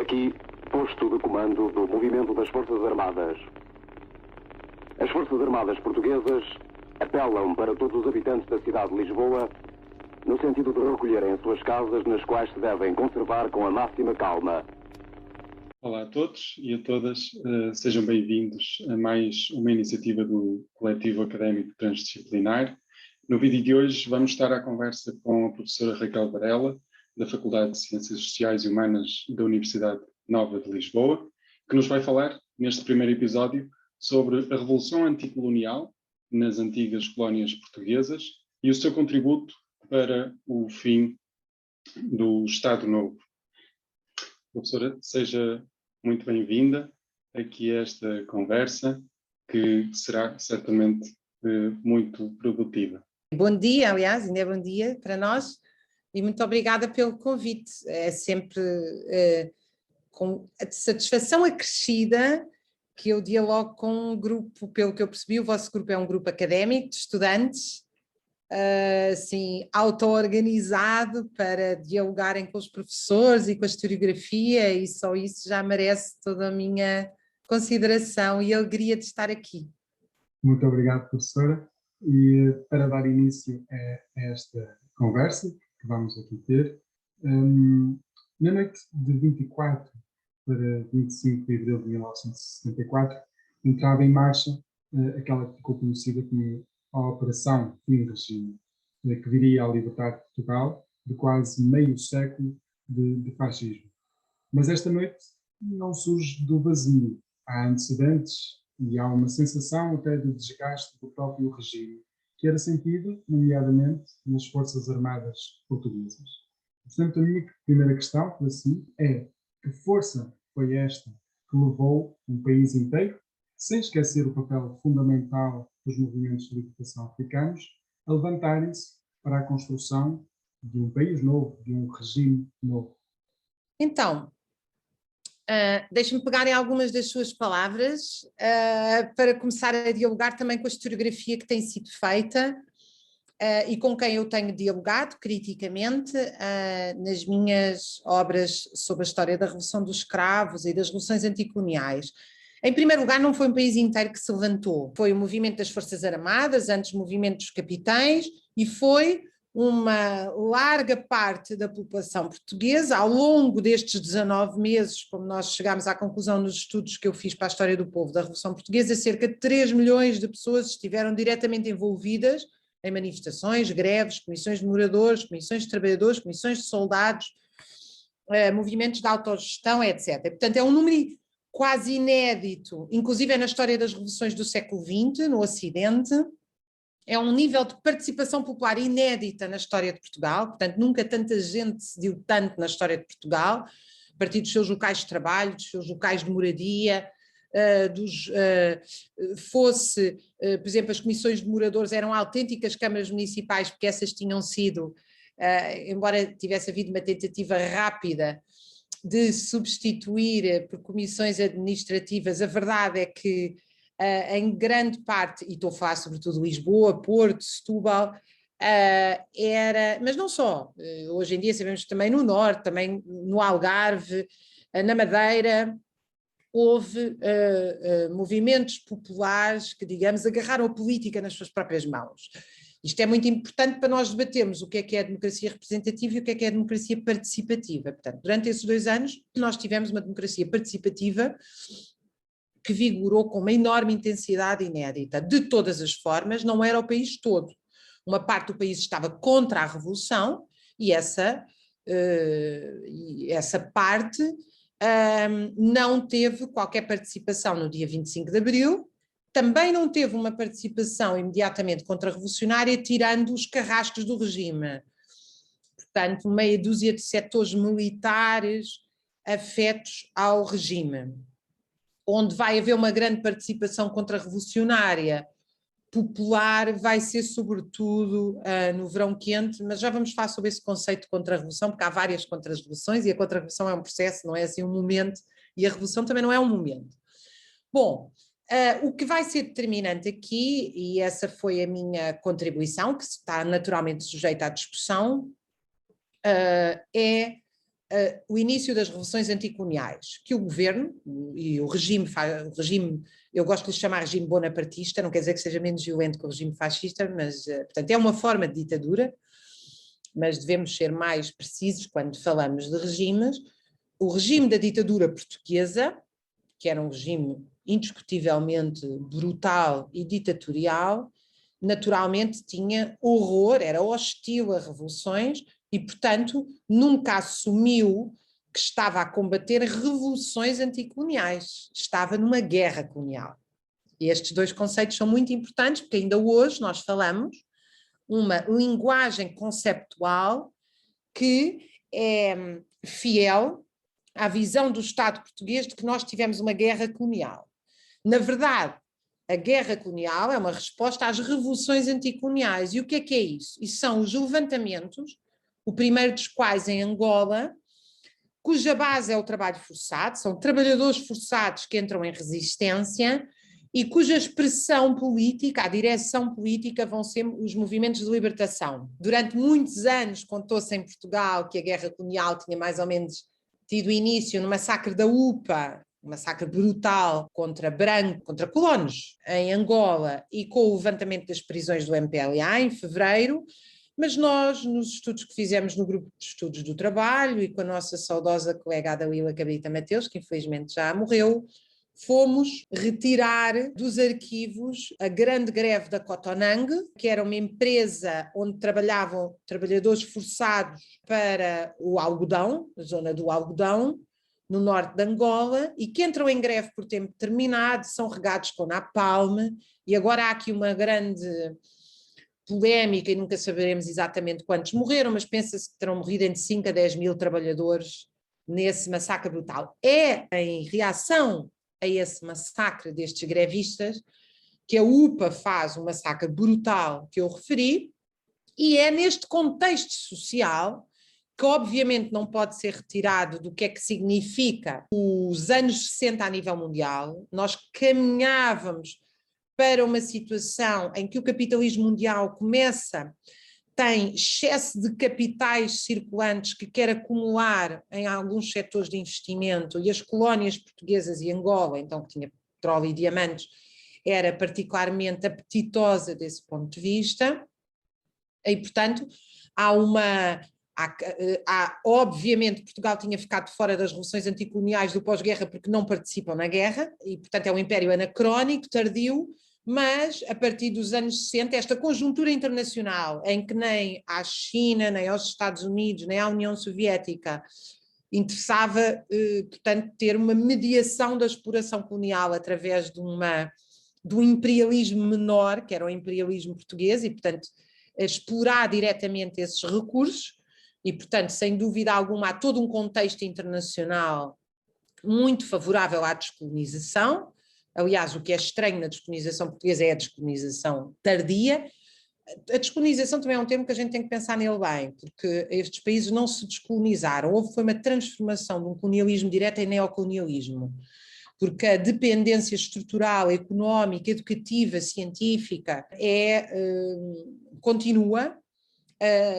Aqui, posto de comando do movimento das Forças Armadas. As Forças Armadas portuguesas apelam para todos os habitantes da cidade de Lisboa no sentido de recolherem suas casas, nas quais se devem conservar com a máxima calma. Olá a todos e a todas, sejam bem-vindos a mais uma iniciativa do Coletivo Académico Transdisciplinar. No vídeo de hoje vamos estar à conversa com a professora Raquel Varela, da Faculdade de Ciências Sociais e Humanas da Universidade Nova de Lisboa, que nos vai falar, neste primeiro episódio, sobre a Revolução Anticolonial nas antigas colónias portuguesas e o seu contributo para o fim do Estado Novo. Professora, seja muito bem-vinda aqui a esta conversa, que será certamente muito produtiva. Bom dia, aliás, ainda é bom dia para nós, e muito obrigada pelo convite. É sempre com a satisfação acrescida que eu dialogo com um grupo, pelo que eu percebi, o vosso grupo é um grupo académico, de estudantes, assim, auto-organizado para dialogarem com os professores e com a historiografia, e só isso já merece toda a minha consideração e alegria de estar aqui. Muito obrigado, professora. E para dar início a esta conversa que vamos aqui ter, na noite de 24 para 25 de abril de 1974, entrava em marcha aquela que ficou conhecida como a Operação Fim de Regime, que viria a libertar Portugal de quase meio século de fascismo. Mas esta noite não surge do vazio. Há antecedentes e há uma sensação até de desgaste do próprio regime, que era sentido, nomeadamente, nas Forças Armadas portuguesas. Portanto, a minha primeira questão para si é: que força foi esta que levou um país inteiro, sem esquecer o papel fundamental dos movimentos de libertação africanos, a levantarem-se para a construção de um país novo, de um regime novo? Então, deixe-me pegar em algumas das suas palavras para começar a dialogar também com a historiografia que tem sido feita e com quem eu tenho dialogado criticamente nas minhas obras sobre a história da Revolução dos Escravos e das revoluções anticoloniais. Em primeiro lugar, não foi um país inteiro que se levantou, foi o movimento das Forças Armadas, antes o movimento dos capitães, e foi uma larga parte da população portuguesa, ao longo destes 19 meses, como nós chegámos à conclusão nos estudos que eu fiz para a história do povo da Revolução Portuguesa, cerca de 3 milhões de pessoas estiveram diretamente envolvidas em manifestações, greves, comissões de moradores, comissões de trabalhadores, comissões de soldados, movimentos de autogestão, etc. Portanto, é um número quase inédito, inclusive na história das revoluções do século XX, no Ocidente. É um nível de participação popular inédita na história de Portugal, portanto nunca tanta gente se deu tanto na história de Portugal, a partir dos seus locais de trabalho, dos seus locais de moradia, por exemplo, as comissões de moradores eram autênticas câmaras municipais, porque essas tinham sido, embora tivesse havido uma tentativa rápida de substituir por comissões administrativas, a verdade é que em grande parte, e estou a falar sobretudo de Lisboa, Porto, Setúbal, mas não só, hoje em dia sabemos também no Norte, também no Algarve, na Madeira, houve movimentos populares que, digamos, agarraram a política nas suas próprias mãos. Isto é muito importante para nós debatermos o que é a democracia representativa e o que é a democracia participativa. Portanto, durante esses 2 anos, nós tivemos uma democracia participativa que vigorou com uma enorme intensidade inédita, de todas as formas, não era o país todo. Uma parte do país estava contra a Revolução e essa parte não teve qualquer participação no dia 25 de Abril, também não teve uma participação imediatamente contra-revolucionária, tirando os carrascos do regime. Portanto, meia dúzia de setores militares afetos ao regime. Onde vai haver uma grande participação contra-revolucionária popular, vai ser sobretudo no verão quente, mas já vamos falar sobre esse conceito de contra-revolução, porque há várias contra-revoluções e a contra-revolução é um processo, não é assim um momento, e a revolução também não é um momento. Bom, o que vai ser determinante aqui, e essa foi a minha contribuição, que está naturalmente sujeita à discussão, é o início das revoluções anticoloniais, que o governo e o regime, eu gosto de lhe chamar regime bonapartista, não quer dizer que seja menos violento que o regime fascista, mas, portanto, é uma forma de ditadura, mas devemos ser mais precisos quando falamos de regimes. O regime da ditadura portuguesa, que era um regime indiscutivelmente brutal e ditatorial, naturalmente tinha horror, era hostil a revoluções e, portanto, nunca assumiu que estava a combater revoluções anticoloniais, estava numa guerra colonial. E estes dois conceitos são muito importantes, porque ainda hoje nós falamos uma linguagem conceptual que é fiel à visão do Estado português de que nós tivemos uma guerra colonial. Na verdade, a guerra colonial é uma resposta às revoluções anticoloniais. E o que é isso? Isso são os levantamentos, o primeiro dos quais em Angola, cuja base é o trabalho forçado, são trabalhadores forçados que entram em resistência e cuja expressão política, a direção política, vão ser os movimentos de libertação. Durante muitos anos contou-se em Portugal que a guerra colonial tinha mais ou menos tido início no massacre da UPA, um massacre brutal contra colonos em Angola e com o levantamento das prisões do MPLA em fevereiro, mas nós, nos estudos que fizemos no grupo de estudos do trabalho e com a nossa saudosa colega Adalila Cabrita Mateus, que infelizmente já morreu, fomos retirar dos arquivos a grande greve da Cotonang, que era uma empresa onde trabalhavam trabalhadores forçados para o algodão, a zona do algodão, no norte de Angola, e que entram em greve por tempo determinado, são regados com napalm, e agora há aqui uma grande polémica e nunca saberemos exatamente quantos morreram, mas pensa-se que terão morrido entre 5 a 10 mil trabalhadores nesse massacre brutal. É em reação a esse massacre destes grevistas que a UPA faz um massacre brutal que eu referi, e é neste contexto social que obviamente não pode ser retirado do que é que significa os anos 60 a nível mundial. Nós caminhávamos para uma situação em que o capitalismo mundial tem excesso de capitais circulantes que quer acumular em alguns setores de investimento, e as colónias portuguesas e Angola, então que tinha petróleo e diamantes, era particularmente apetitosa desse ponto de vista, e portanto obviamente Portugal tinha ficado fora das revoluções anticoloniais do pós-guerra porque não participam na guerra, e portanto é um império anacrónico, tardio, mas a partir dos anos 60, esta conjuntura internacional em que nem à China, nem aos Estados Unidos, nem à União Soviética interessava, portanto, ter uma mediação da exploração colonial através de um imperialismo menor, que era o imperialismo português, e portanto explorar diretamente esses recursos, e portanto, sem dúvida alguma, há todo um contexto internacional muito favorável à descolonização. Aliás, o que é estranho na descolonização portuguesa é a descolonização tardia. A descolonização também é um termo que a gente tem que pensar nele bem, porque estes países não se descolonizaram, foi uma transformação de um colonialismo direto em neocolonialismo, porque a dependência estrutural, económica, educativa, científica continua.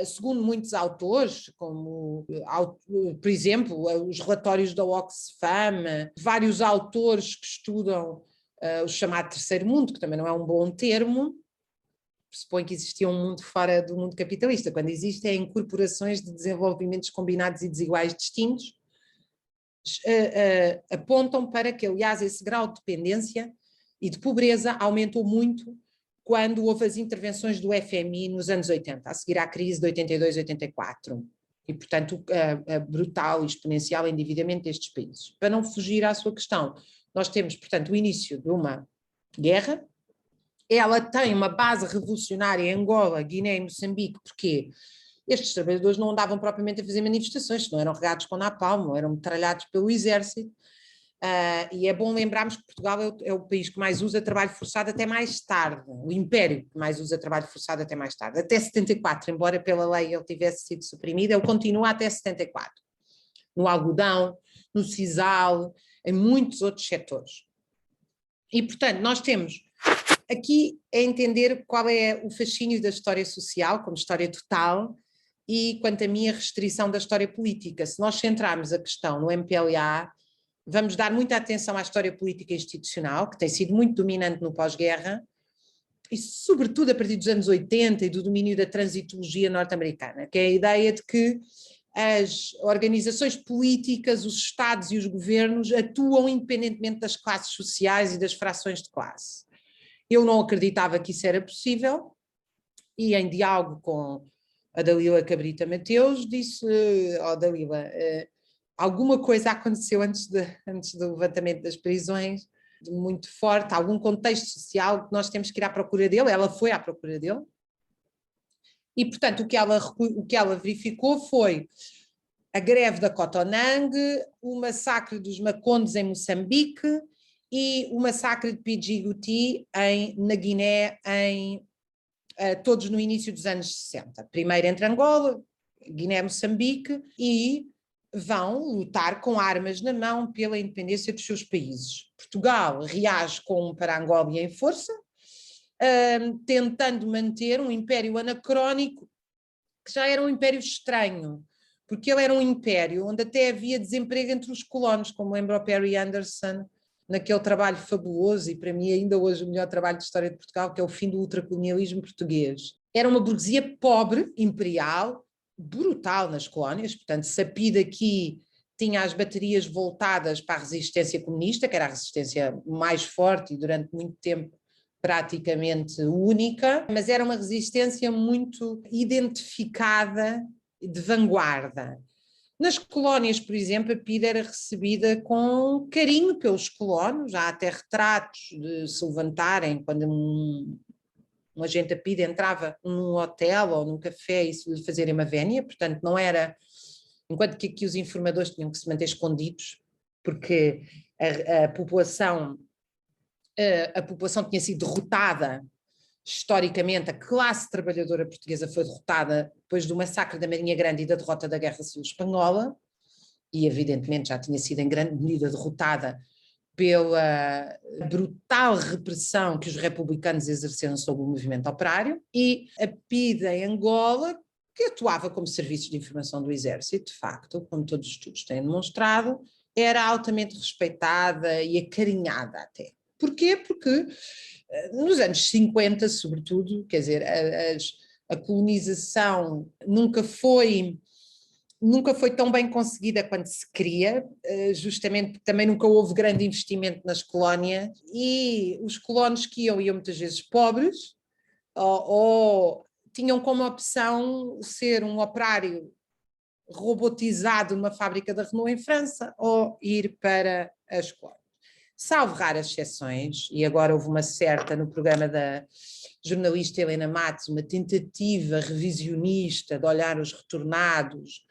Segundo muitos autores, como, por exemplo, os relatórios da Oxfam, vários autores que estudam o chamado terceiro mundo, que também não é um bom termo, pressupõe que existia um mundo fora do mundo capitalista. Quando existem incorporações de desenvolvimentos combinados e desiguais distintos, apontam para que, aliás, esse grau de dependência e de pobreza aumentou muito quando houve as intervenções do FMI nos anos 80, a seguir à crise de 82-84, e, portanto, a brutal e exponencial endividamento destes países. Para não fugir à sua questão, nós temos, portanto, o início de uma guerra. Ela tem uma base revolucionária em Angola, Guiné e Moçambique, porque estes trabalhadores não andavam propriamente a fazer manifestações, não eram regados com napalm, eram metralhados pelo exército. E é bom lembrarmos que Portugal é o país que mais usa trabalho forçado até mais tarde, o império que mais usa trabalho forçado até mais tarde, até 74, embora pela lei ele tivesse sido suprimido, ele continua até 74, no algodão, no sisal, em muitos outros setores. E, portanto, nós temos aqui a entender qual é o fascínio da história social como história total, e, quanto a mim, a restrição da história política. Se nós centrarmos a questão no MPLA, vamos dar muita atenção à história política institucional, que tem sido muito dominante no pós-guerra, e sobretudo a partir dos anos 80 e do domínio da transitologia norte-americana, que é a ideia de que as organizações políticas, os Estados e os governos atuam independentemente das classes sociais e das frações de classe. Eu não acreditava que isso era possível e, em diálogo com a Dalila Cabrita Mateus, disse, Dalila, alguma coisa aconteceu antes do levantamento das prisões, muito forte, algum contexto social que nós temos que ir à procura dele. Ela foi à procura dele. E, portanto, o que ela verificou foi a greve da Cotonang, o massacre dos Macondes em Moçambique e o massacre de Pidjiguti na Guiné, todos no início dos anos 60. Primeiro entre Angola, Guiné, Moçambique, e vão lutar com armas na mão pela independência dos seus países. Portugal reage com um para Angola em força, tentando manter um império anacrónico, que já era um império estranho, porque ele era um império onde até havia desemprego entre os colonos, como lembra o Perry Anderson, naquele trabalho fabuloso, e para mim ainda hoje o melhor trabalho de história de Portugal, que é o fim do ultracolonialismo português. Era uma burguesia pobre, imperial, brutal nas colónias, portanto, Sapida aqui tinha as baterias voltadas para a resistência comunista, que era a resistência mais forte e durante muito tempo praticamente única, mas era uma resistência muito identificada, de vanguarda. Nas colónias, por exemplo, a PIDE era recebida com carinho pelos colonos, há até retratos de se levantarem quando um agente da PIDE entrava num hotel ou num café e se lhe fazerem uma vénia, portanto não era, enquanto que aqui os informadores tinham que se manter escondidos, porque a população tinha sido derrotada historicamente, a classe trabalhadora portuguesa foi derrotada depois do massacre da Marinha Grande e da derrota da Guerra Civil Espanhola, e evidentemente já tinha sido em grande medida derrotada pela brutal repressão que os republicanos exerceram sobre o movimento operário, e a PIDE em Angola, que atuava como serviço de informação do Exército, de facto, como todos os estudos têm demonstrado, era altamente respeitada e acarinhada até. Porquê? Porque nos anos 50, sobretudo, quer dizer, a colonização nunca foi tão bem conseguida quanto se queria, justamente porque também nunca houve grande investimento nas colónias, e os colonos que iam muitas vezes pobres, ou tinham como opção ser um operário robotizado numa fábrica da Renault em França, ou ir para as colónias. Salvo raras exceções, e agora houve uma certa, no programa da jornalista Helena Matos, uma tentativa revisionista de olhar os retornados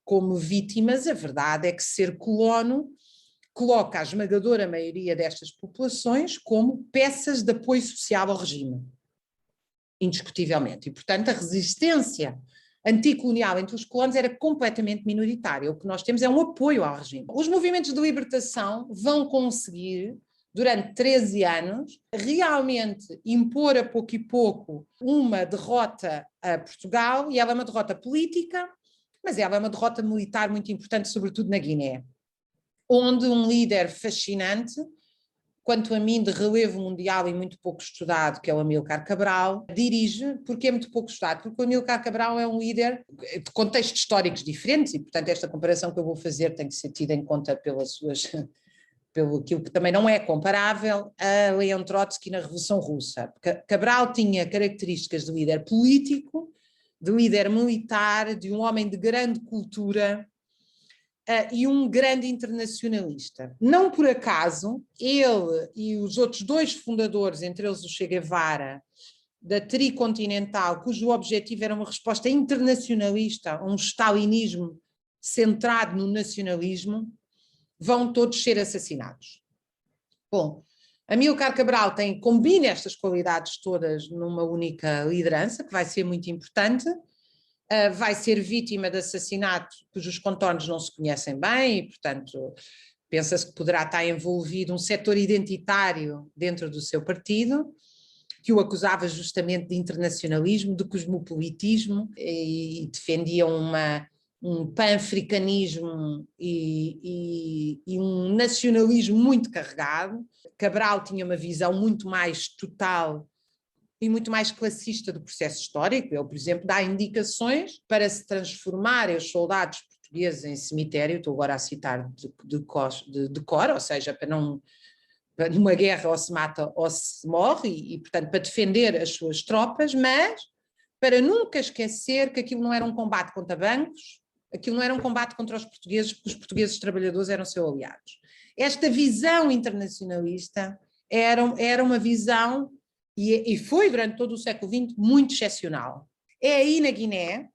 como vítimas. A verdade é que ser colono coloca a esmagadora maioria destas populações como peças de apoio social ao regime, indiscutivelmente, e portanto a resistência anticolonial entre os colonos era completamente minoritária. O que nós temos é um apoio ao regime. Os movimentos de libertação vão conseguir, durante 13 anos, realmente impor a pouco e pouco uma derrota a Portugal, e ela é uma derrota política, mas ela é uma derrota militar muito importante, sobretudo na Guiné, onde um líder fascinante, quanto a mim de relevo mundial e muito pouco estudado, que é o Amílcar Cabral, dirige. Porque é muito pouco estudado? Porque o Amílcar Cabral é um líder de contextos históricos diferentes, e portanto esta comparação que eu vou fazer tem que ser tida em conta pelo aquilo que também não é comparável a Leon Trotsky na Revolução Russa. Porque Cabral tinha características de líder político, de líder militar, de um homem de grande cultura, e um grande internacionalista. Não por acaso, ele e os outros dois fundadores, entre eles o Che Guevara, da Tricontinental, cujo objetivo era uma resposta internacionalista a um stalinismo centrado no nacionalismo, vão todos ser assassinados. Bom, Amílcar Cabral combina estas qualidades todas numa única liderança, que vai ser muito importante. Vai ser vítima de assassinato cujos contornos não se conhecem bem, e portanto pensa-se que poderá estar envolvido um setor identitário dentro do seu partido, que o acusava justamente de internacionalismo, de cosmopolitismo, e defendiam um pan-africanismo e um nacionalismo muito carregado. Cabral tinha uma visão muito mais total e muito mais classista do processo histórico. Ele, por exemplo, dá indicações para se transformarem os soldados portugueses em cemitério, estou agora a citar de cor, ou seja, para não... numa guerra ou se mata ou se morre, e, portanto, para defender as suas tropas, mas para nunca esquecer que aquilo não era um combate contra bancos, aquilo não era um combate contra os portugueses, porque os portugueses trabalhadores eram seus aliados. Esta visão internacionalista era uma visão, e foi durante todo o século XX, muito excepcional. É aí na Guiné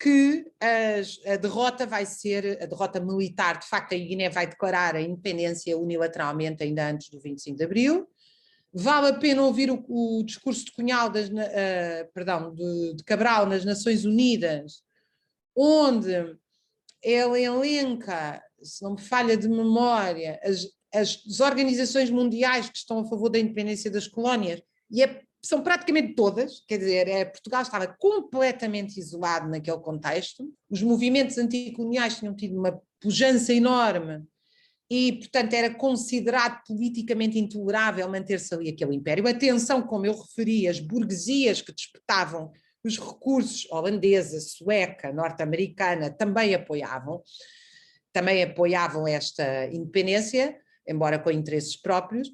que a derrota vai ser, a derrota militar. De facto, a Guiné vai declarar a independência unilateralmente ainda antes do 25 de Abril. Vale a pena ouvir o discurso de Cunhal, de Cabral nas Nações Unidas, onde ele elenca, se não me falha de memória, as organizações mundiais que estão a favor da independência das colónias, e são praticamente todas, quer dizer, Portugal estava completamente isolado naquele contexto, os movimentos anticoloniais tinham tido uma pujança enorme e, portanto, era considerado politicamente intolerável manter-se ali aquele império. Atenção, como eu referi, as burguesias que disputavam os recursos, holandesa, sueca, norte-americana, também apoiavam esta independência, embora com interesses próprios,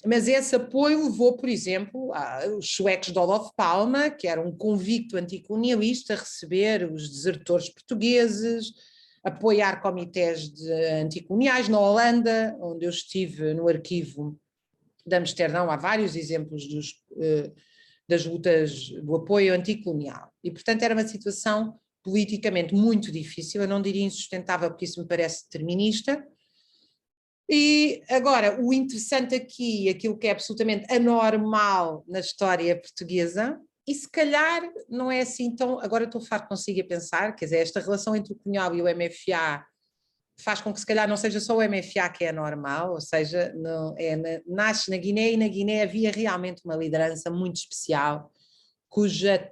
mas esse apoio levou, por exemplo, os suecos de Olof Palme, que era um convicto anticolonialista, a receber os desertores portugueses, apoiar comitês anticoloniais na Holanda, onde eu estive no arquivo de Amsterdão, há vários exemplos das lutas do apoio anticolonial. E, portanto, era uma situação politicamente muito difícil, eu não diria insustentável, porque isso me parece determinista. E agora, o interessante aqui, aquilo que é absolutamente anormal na história portuguesa, e se calhar não é assim tão... Agora estou a falar consigo a pensar, quer dizer, esta relação entre o Cunhal e o MFA faz com que se calhar não seja só o MFA que é anormal, ou seja, nasce na Guiné, e na Guiné havia realmente uma liderança muito especial, cuja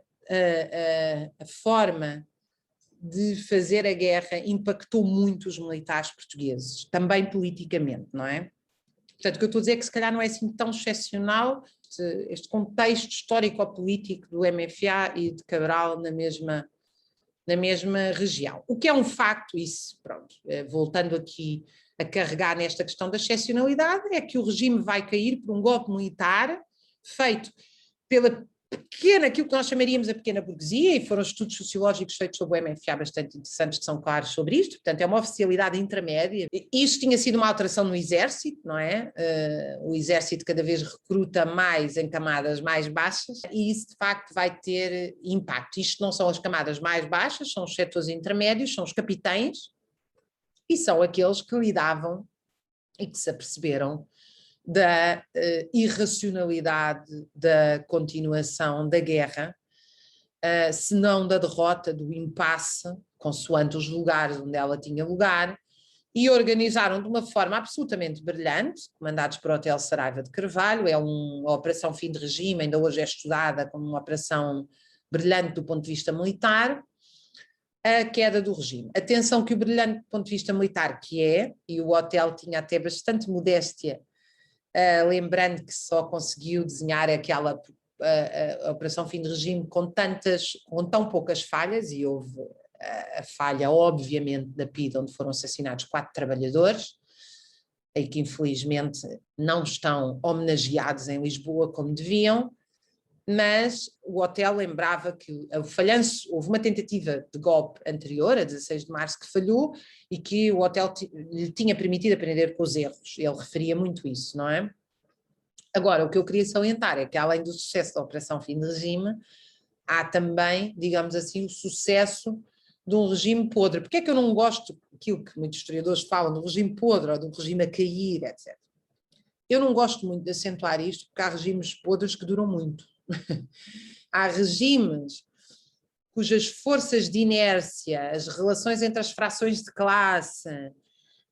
a forma de fazer a guerra impactou muito os militares portugueses, também politicamente, não é? Portanto, o que eu estou a dizer é que se calhar não é assim tão excepcional este contexto histórico-político do MFA e de Cabral na mesma região. O que é um facto, isso, pronto, voltando aqui a carregar nesta questão da excepcionalidade, é que o regime vai cair por um golpe militar feito pela pequena, aquilo que nós chamaríamos a pequena burguesia, e foram estudos sociológicos feitos sobre o MFA bastante interessantes que são claros sobre isto, portanto é uma oficialidade intermédia. Isto tinha sido uma alteração no exército, não é? O exército cada vez recruta mais em camadas mais baixas, e isso de facto vai ter impacto. Isto não são as camadas mais baixas, são os setores intermédios, são os capitães, e são aqueles que lidavam e que se aperceberam da irracionalidade da continuação da guerra, se não da derrota, do impasse, consoante os lugares onde ela tinha lugar, e organizaram de uma forma absolutamente brilhante, comandados por Hotel Saraiva de Carvalho. É uma operação fim de regime, ainda hoje é estudada como uma operação brilhante do ponto de vista militar, a queda do regime. Atenção que o brilhante do ponto de vista militar que é, e o Hotel tinha até bastante modéstia, lembrando que só conseguiu desenhar aquela a Operação Fim de Regime com tão poucas falhas, e houve a falha, obviamente, da PIDE, onde foram assassinados 4 trabalhadores, e que infelizmente não estão homenageados em Lisboa como deviam, mas o Hotel lembrava que o falhanço, houve uma tentativa de golpe anterior, a 16 de março, que falhou, e que o Hotel lhe tinha permitido aprender com os erros. Ele referia muito isso, não é? Agora, o que eu queria salientar é que, além do sucesso da Operação Fim de Regime, há também, digamos assim, o sucesso de um regime podre. Porque é que eu não gosto daquilo que muitos historiadores falam, do regime podre, ou do regime a cair, etc. Eu não gosto muito de acentuar isto, porque há regimes podres que duram muito. Há regimes cujas forças de inércia, as relações entre as frações de classe,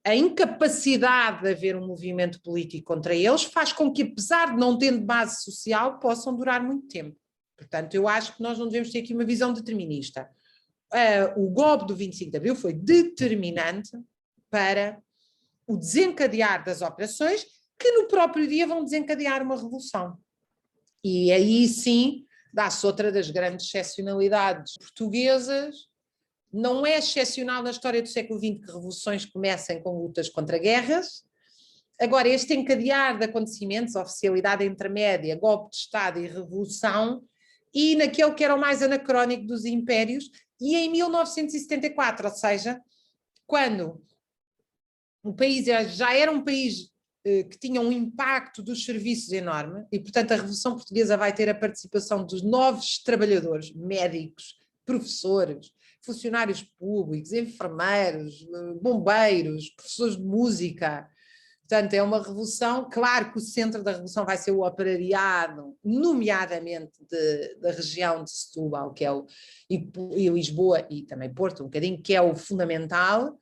a incapacidade de haver um movimento político contra eles faz com que, apesar de não tendo base social, possam durar muito tempo. Portanto, eu acho que nós não devemos ter aqui uma visão determinista. O golpe do 25 de Abril foi determinante para o desencadear das operações que no próprio dia vão desencadear uma revolução. E aí sim dá-se outra das grandes excepcionalidades portuguesas. Não é excepcional na história do século XX que revoluções comecem com lutas contra guerras. Agora, este encadear de acontecimentos, oficialidade intermédia, golpe de Estado e revolução, e naquele que era o mais anacrónico dos impérios, e em 1974, ou seja, quando o país já era um país que tinha um impacto dos serviços enorme, e portanto a Revolução Portuguesa vai ter a participação dos novos trabalhadores, médicos, professores, funcionários públicos, enfermeiros, bombeiros, professores de música. Portanto, é uma revolução, claro que o centro da revolução vai ser o operariado, nomeadamente da região de Setúbal, que é e Lisboa e também Porto, um bocadinho, que é o fundamental,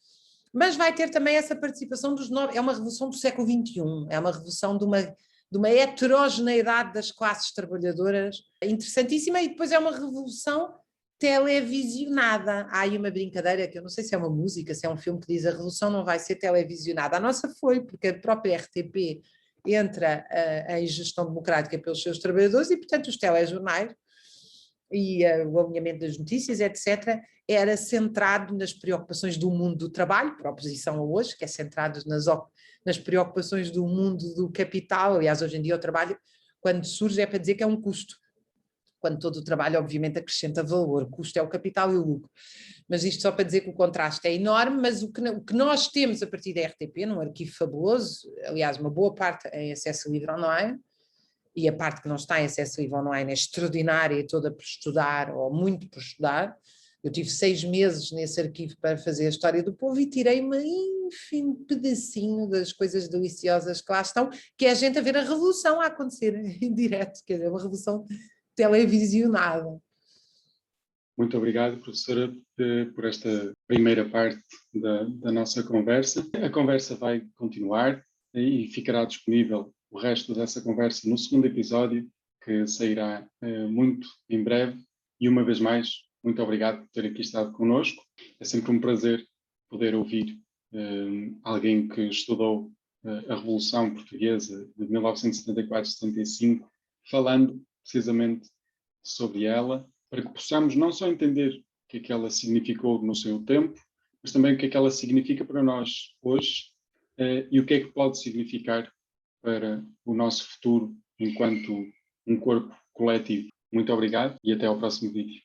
mas vai ter também essa participação dos novos, é uma revolução do século XXI, é uma revolução de uma heterogeneidade das classes trabalhadoras interessantíssima, e depois é uma revolução televisionada. Há aí uma brincadeira que eu não sei se é uma música, se é um filme que diz a revolução não vai ser televisionada. A nossa foi, porque a própria RTP entra em gestão democrática pelos seus trabalhadores e, portanto, os telejornais e o alinhamento das notícias, etc., era centrado nas preocupações do mundo do trabalho, por oposição a hoje, que é centrado nas preocupações do mundo do capital. Aliás, hoje em dia o trabalho, quando surge, é para dizer que é um custo, quando todo o trabalho, obviamente, acrescenta valor. O custo é o capital e o lucro. Mas isto só para dizer que o contraste é enorme, mas o que nós temos a partir da RTP, num arquivo fabuloso, aliás, uma boa parte em acesso livre online, e a parte que não está em acesso livre online é extraordinária e toda por estudar, ou muito por estudar. Eu tive 6 meses nesse arquivo para fazer a história do povo e tirei um ínfimo pedacinho das coisas deliciosas que lá estão, que é a gente a ver a revolução a acontecer em direto, quer dizer, uma revolução televisionada. Muito obrigado, professora, por esta primeira parte da nossa conversa. A conversa vai continuar e ficará disponível o resto dessa conversa no segundo episódio, que sairá muito em breve. E uma vez mais, muito obrigado por ter aqui estado connosco. É sempre um prazer poder ouvir alguém que estudou a Revolução Portuguesa de 1974-75, falando precisamente sobre ela, para que possamos não só entender o que é que ela significou no seu tempo, mas também o que é que ela significa para nós hoje e o que é que pode significar para o nosso futuro enquanto um corpo coletivo. Muito obrigado e até ao próximo vídeo.